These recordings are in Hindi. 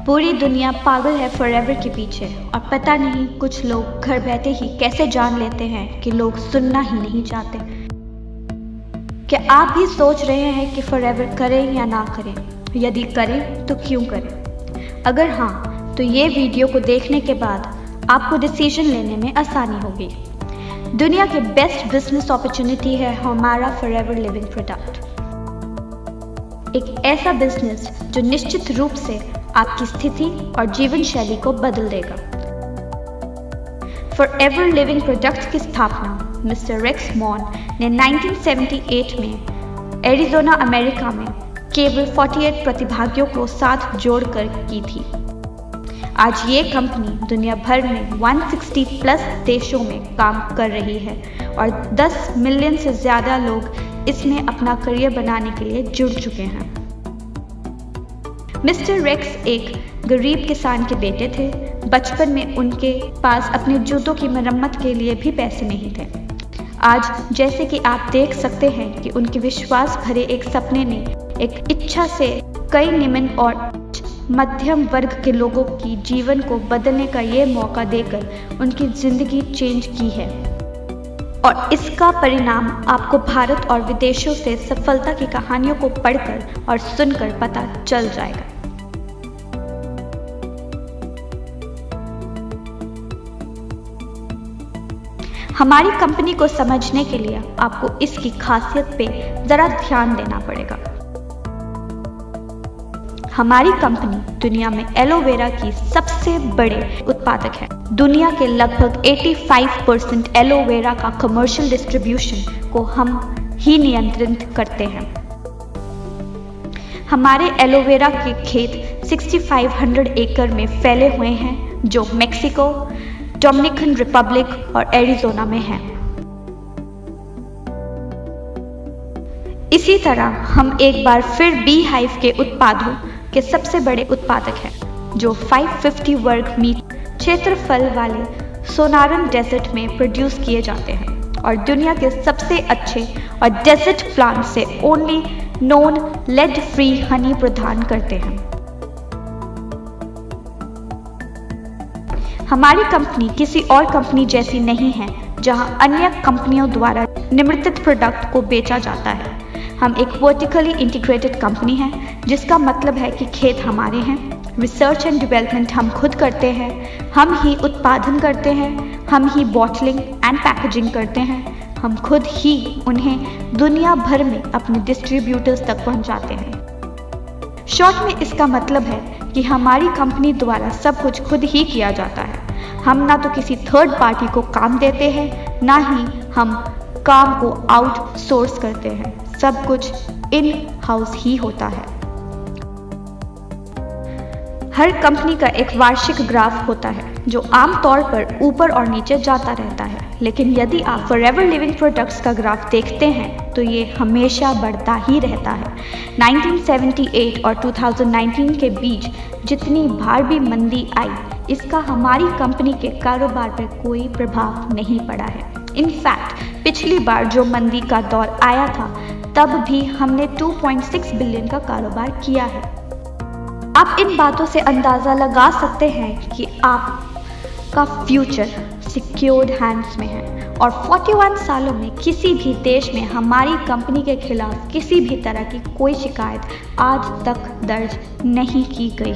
पूरी दुनिया पागल है फॉरएवर के पीछे और पता नहीं कुछ लोग घर बैठे ही कैसे जान लेते हैं कि लोग सुनना ही नहीं चाहते। क्या आप भी सोच रहे हैं कि फॉरएवर करें या ना करें? यदि करें तो क्यों करें? अगर हाँ, तो ये वीडियो को देखने के बाद आपको डिसीजन लेने में आसानी होगी। दुनिया के बेस्ट बिजनेस अपॉर्चुनिटी है हमारा फॉरएवर लिविंग प्रोडक्ट। एक ऐसा बिजनेस जो निश्चित रूप से आपकी स्थिति और जीवन शैली को बदल देगा। फॉरएवर लिविंग प्रोडक्ट्स की स्थापना मिस्टर रेक्स मॉन ने 1978 में एरिज़ोना अमेरिका में केवल 48 प्रतिभागियों को साथ जोड़कर की थी। आज ये कंपनी दुनिया भर में 160 प्लस देशों में काम कर रही है और 10 मिलियन से ज़्यादा लोग इसमें अपना करियर बनाने के लिए जुड़ चुके हैं। मिस्टर रेक्स एक गरीब किसान के बेटे थे। बचपन में उनके पास अपने जूतों की मरम्मत के लिए भी पैसे नहीं थे। आज जैसे कि आप देख सकते हैं कि उनके विश्वास भरे एक सपने ने एक इच्छा से कई निम्न और मध्यम वर्ग के लोगों की जीवन को बदलने का ये मौका देकर उनकी जिंदगी चेंज की है और इसका परिणाम आपको भारत और विदेशों से सफलता की कहानियों को पढ़कर और सुनकर पता चल जाएगा। हमारी कंपनी को समझने के लिए आपको इसकी खासियत पे जरा ध्यान देना पड़ेगा। हमारी कंपनी दुनिया में एलोवेरा की सबसे बड़े उत्पादक है। दुनिया के लगभग 85% एलोवेरा का कमर्शियल डिस्ट्रीब्यूशन को हम ही नियंत्रित करते हैं। हमारे एलोवेरा के खेत 6500 एकड़ में फैले हुए हैं जो मेक्सिको, डोमिनिकन रिपब्लिक और एरिज़ोना में हैं। इसी तरह हम एक बार फिर बी हाइव के उत्पादों के सबसे बड़े उत्पादक हैं जो 550 वर्ग मीटर क्षेत्रफल वाले सोनारन डेजर्ट में प्रोड्यूस किए जाते हैं और दुनिया के सबसे अच्छे और डेजर्ट प्लांट से only non lead free honey प्रदान करते हैं। हमारी कंपनी किसी और कंपनी जैसी नहीं है जहां अन्य कंपनियों द्वारा निर्मित प्रोडक्ट को बेचा जाता है। हम एक वर्टिकली इंटीग्रेटेड कंपनी है जिसका मतलब है कि खेत हमारे हैं, रिसर्च एंड डेवलपमेंट हम खुद करते हैं, हम ही उत्पादन करते हैं, हम ही बॉटलिंग एंड पैकेजिंग करते हैं, हम खुद ही उन्हें दुनिया भर में अपने डिस्ट्रीब्यूटर्स तक पहुंचाते हैं। शॉर्ट में इसका मतलब है कि हमारी कंपनी द्वारा सब कुछ खुद ही किया जाता है। हम ना तो किसी थर्ड पार्टी को काम देते हैं, ना ही हम काम को आउटसोर्स करते हैं। सब कुछ इन हाउस ही होता है। हर कंपनी का एक वार्षिक ग्राफ होता है जो आमतौर पर ऊपर और नीचे जाता रहता है, लेकिन यदि आप फॉरएवर लिविंग प्रोडक्ट्स का ग्राफ देखते हैं तो ये हमेशा बढ़ता ही रहता है। 1978 और 2019 के बीच जितनी बार भी मंदी आई, इसका हमारी कंपनी के कारोबार पर कोई प्रभाव नहीं पड़ा है। इनफैक्ट पिछली बार जो मंदी का दौर आया था तब भी हमने 2.6 बिलियन का कारोबार किया है। आप इन बातों से अंदाज़ा लगा सकते हैं कि आपका फ्यूचर सिक्योर्ड हैंड्स में है और 41 सालों में किसी भी देश में हमारी कंपनी के खिलाफ किसी भी तरह की कोई शिकायत आज तक दर्ज नहीं की गई।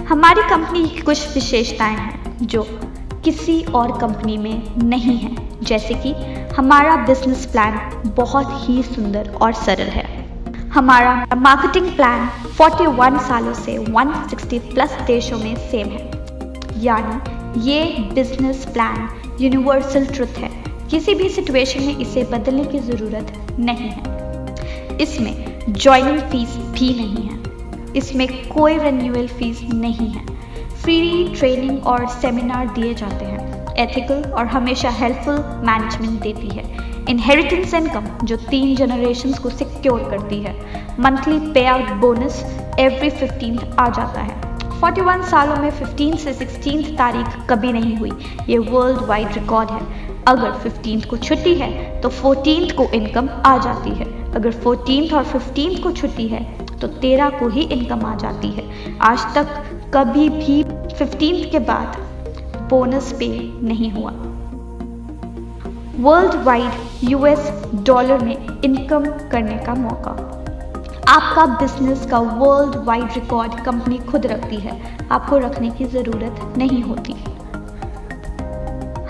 हमारी कंपनी की कुछ विशेषताएं हैं जो किसी और कंपनी में नहीं है, जैसे कि हमारा बिजनेस प्लान बहुत ही सुंदर और सरल है। हमारा मार्केटिंग प्लान 41 सालों से 160 प्लस देशों में सेम है, यानी ये बिजनेस प्लान यूनिवर्सल ट्रुथ है। किसी भी सिचुएशन में इसे बदलने की ज़रूरत नहीं है। इसमें ज्वाइनिंग फीस भी नहीं है, इसमें कोई रिन्यूअल फीस नहीं है। फ्री ट्रेनिंग और सेमिनार दिए जाते हैं। एथिकल और हमेशा हेल्पफुल मैनेजमेंट देती है। इनहेरिटेंस इनकम जो 3 जनरेशन्स को सिक्योर करती है। मंथली पे आउट बोनस एवरी 15th आ जाता है। 41 सालों में 15 से 16 तारीख कभी नहीं हुई, ये वर्ल्ड वाइड रिकॉर्ड है। अगर 15th को छुट्टी है तो 14th को इनकम आ जाती है। अगर 14th और 15th को छुट्टी है तो 13 को ही इनकम आ जाती है। आज तक कभी भी 15th के बाद बोनस पे नहीं हुआ। वर्ल्ड वाइड US डॉलर में इनकम करने का मौका। आपका बिजनेस का वर्ल्ड वाइड रिकॉर्ड कंपनी खुद रखती है, आपको रखने की ज़रूरत नहीं होती।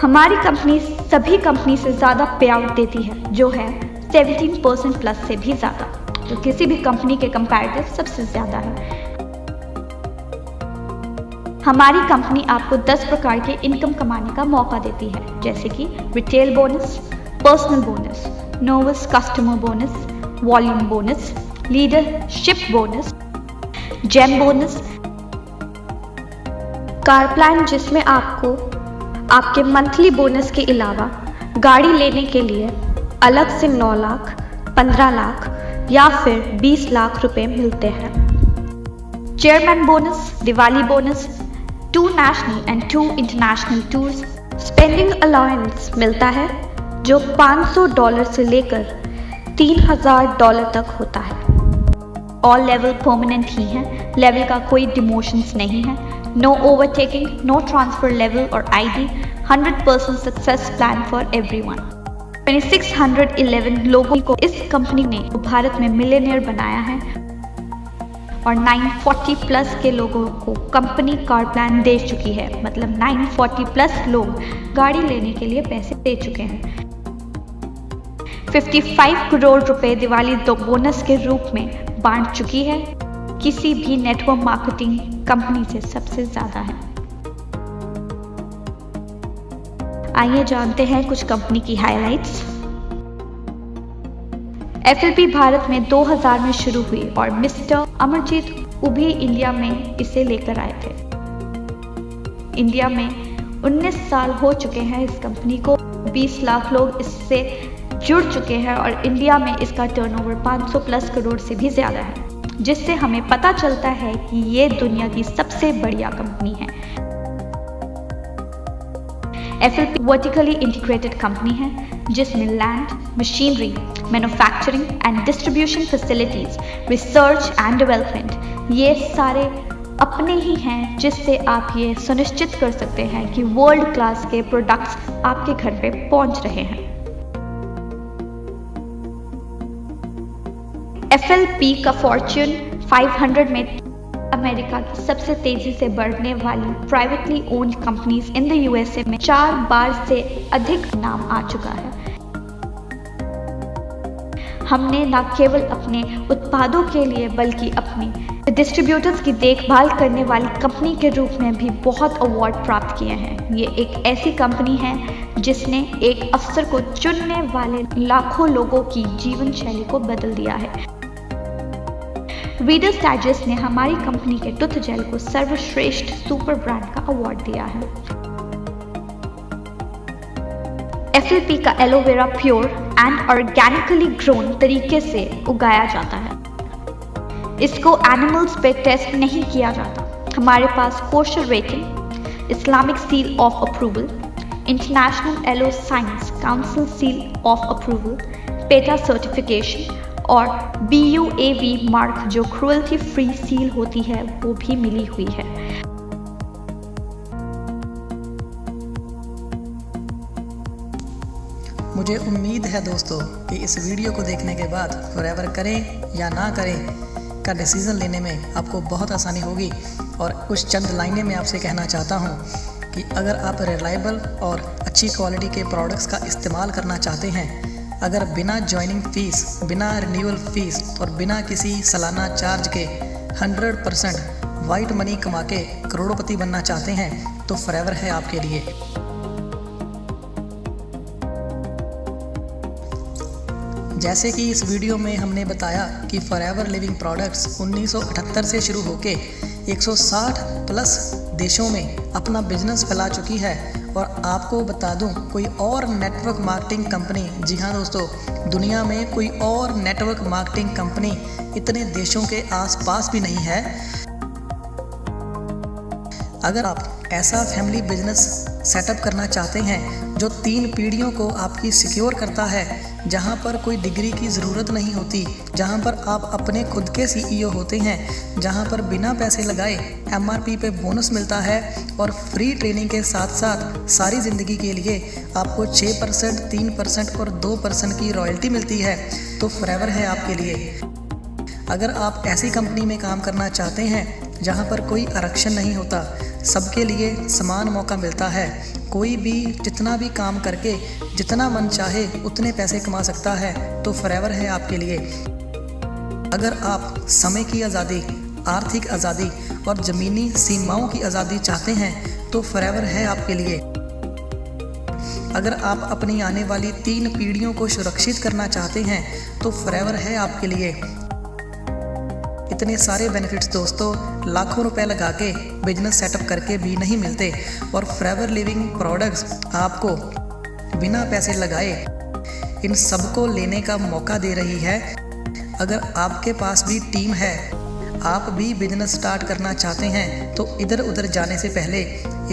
हमारी कंपनी सभी कंपनी से ज़्यादा पे आउट देती है, जो है 17% प्लस से भी ज़्यादा, तो किसी भी कंपनी के कंपैरेटिव सबसे ज़्यादा है। हमारी कंपनी आपको 10 प्रकार के इनकम कमाने का मौका देती है, जैसे कि retail bonus, personal bonus, novice customer bonus, volume bonus, leadership bonus, gem bonus, car plan जिसमें आपको आपके मंथली बोनस के अलावा गाड़ी लेने के लिए अलग से 9 लाख, 15 लाख या फिर 20 लाख रुपए मिलते हैं। Chairman bonus, Diwali bonus, 2 national and 2 international tours, spending allowance मिलता है जो $500 से लेकर $3000 तक होता है। ऑल लेवल परमानेंट ही है, लेवल का कोई डिमोशंस नहीं है, no overtaking, no transfer level और ID, 100% success plan for everyone. 2611 लोगों को इस कंपनी ने भारत में मिलियनेयर बनाया है और 940 प्लस के लोगों को कंपनी कार प्लान दे चुकी है, मतलब 940 प्लस लोग गाड़ी लेने के लिए पैसे दे चुके हैं। 55 करोड़ रुपए दिवाली बोनस के रूप में बांट चुकी है, किसी भी नेटवर्क मार्केटिंग कंपनी से सबसे ज्यादा है। आइए जानते हैं कुछ कंपनी की हाइलाइट्स। FLP भारत में 2000 में शुरू हुई और मिस्टर अमरजीत उभी इंडिया में इसे लेकर आए थे। इंडिया में 19 साल हो चुके हैं इस कंपनी को, 20 लाख लोग इससे जुड़ चुके हैं और इंडिया में इसका टर्नओवर 500 प्लस करोड़ से भी ज़्यादा है, जिससे हमें पता चलता है कि ये दुनिया की सबसे बढ़िया कंपनी है। FLP वर्टिकली इंटीग्रेटेड कंपनी है जिसमें land, machinery, manufacturing and distribution facilities, research and development ये सारे अपने ही हैं, जिससे आप ये सुनिश्चित कर सकते हैं कि वर्ल्ड क्लास के प्रोडक्ट्स आपके घर पे पहुंच रहे हैं। FLP का फॉर्च्यून 500 में अमेरिका की सबसे तेजी से बढ़ने वाली privately owned companies in the USA में 4 बार से अधिक नाम आ चुका है। हमने न केवल अपने उत्पादों के लिए बल्कि अपने डिस्ट्रीब्यूटर्स की देखभाल करने वाली कंपनी के रूप में भी बहुत अवार्ड प्राप्त किए हैं। ये एक ऐसी कंपनी है जिसने एक अफसर को चुनने वाले लाखों लोगों की जीवन शैली को बदल दिया है। रीडर्स डाइजेस्ट ने हमारी कंपनी के टूथ जेल को सर्वश्रेष्ठ सुपर ब्रांड का अवार्ड दिया है। FLP का aloe vera pure and organically grown तरीके से उगाया जाता है। इसको एनिमल्स पे टेस्ट नहीं किया जाता। हमारे पास kosher rating, Islamic seal of approval, international aloe science council seal of approval, PETA certification और BUAV मार्क जो क्रुएल्टी फ्री सील होती है वो भी मिली हुई है। मुझे उम्मीद है दोस्तों कि इस वीडियो को देखने के बाद फॉरएवर करें या ना करें का डिसीज़न लेने में आपको बहुत आसानी होगी। और कुछ चंद लाइनें मैं आपसे कहना चाहता हूँ कि अगर आप रिलायबल और अच्छी क्वालिटी के प्रोडक्ट्स का इस्तेमाल करना चाहते हैं, अगर बिना ज्वाइनिंग फ़ीस, बिना रिन्यूअल फ़ीस और बिना किसी सालाना चार्ज के 100% वाइट मनी कमा के करोड़पति बनना चाहते हैं तो फॉरएवर है आपके लिए। जैसे कि इस वीडियो में हमने बताया कि फॉरएवर लिविंग प्रोडक्ट्स 1978 से शुरू होके 160 प्लस देशों में अपना बिजनेस फैला चुकी है। और आपको बता दूं, कोई और नेटवर्क मार्केटिंग कंपनी, जी हाँ दोस्तों, दुनिया में कोई और नेटवर्क मार्केटिंग कंपनी इतने देशों के आसपास भी नहीं है। अगर आप ऐसा फैमिली बिजनेस सेटअप करना चाहते हैं जो 3 पीढ़ियों को आपकी सिक्योर करता है, जहां पर कोई डिग्री की ज़रूरत नहीं होती, जहां पर आप अपने खुद के CEO होते हैं, जहां पर बिना पैसे लगाए MRP पे बोनस मिलता है और फ्री ट्रेनिंग के साथ साथ सारी ज़िंदगी के लिए आपको 6%, 3% और 2% की रॉयल्टी मिलती है, तो फॉरएवर है आपके लिए। अगर आप ऐसी कंपनी में काम करना चाहते हैं जहां पर कोई आरक्षण नहीं होता, सबके लिए समान मौका मिलता है, कोई भी जितना भी काम करके जितना मन चाहे उतने पैसे कमा सकता है, तो फॉरएवर है आपके लिए। अगर आप समय की आज़ादी, आर्थिक आज़ादी और ज़मीनी सीमाओं की आज़ादी चाहते हैं तो फॉरएवर है आपके लिए। अगर आप अपनी आने वाली 3 पीढ़ियों को सुरक्षित करना चाहते हैं तो फॉरएवर है आपके लिए। इतने सारे बेनिफिट्स दोस्तों लाखों रुपए लगा के बिजनेस सेटअप करके भी नहीं मिलते, और फॉरएवर लिविंग प्रोडक्ट्स आपको बिना पैसे लगाए इन सबको लेने का मौका दे रही है। अगर आपके पास भी टीम है, आप भी बिजनेस स्टार्ट करना चाहते हैं, तो इधर उधर जाने से पहले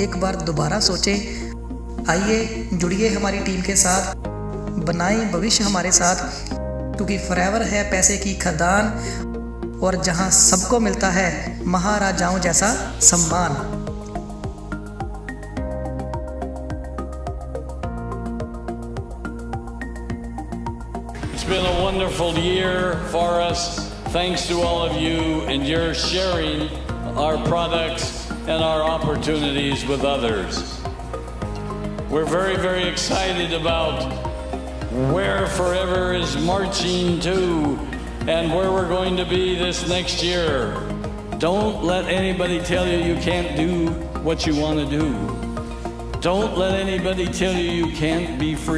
एक बार दोबारा सोचें। आइए जुड़िए हमारी टीम के साथ, बनाएं भविष्य हमारे साथ, क्योंकि फॉरएवर है पैसे की खदान और जहां सबको मिलता है महाराजाओं जैसा सम्मान। It's been a wonderful year for us. Thanks to all of you and your sharing our products and our opportunities with others. We're very, very excited about where Forever is marching to and where we're going to be this next year. Don't let anybody tell you you can't do what you want to do. Don't let anybody tell you you can't be free.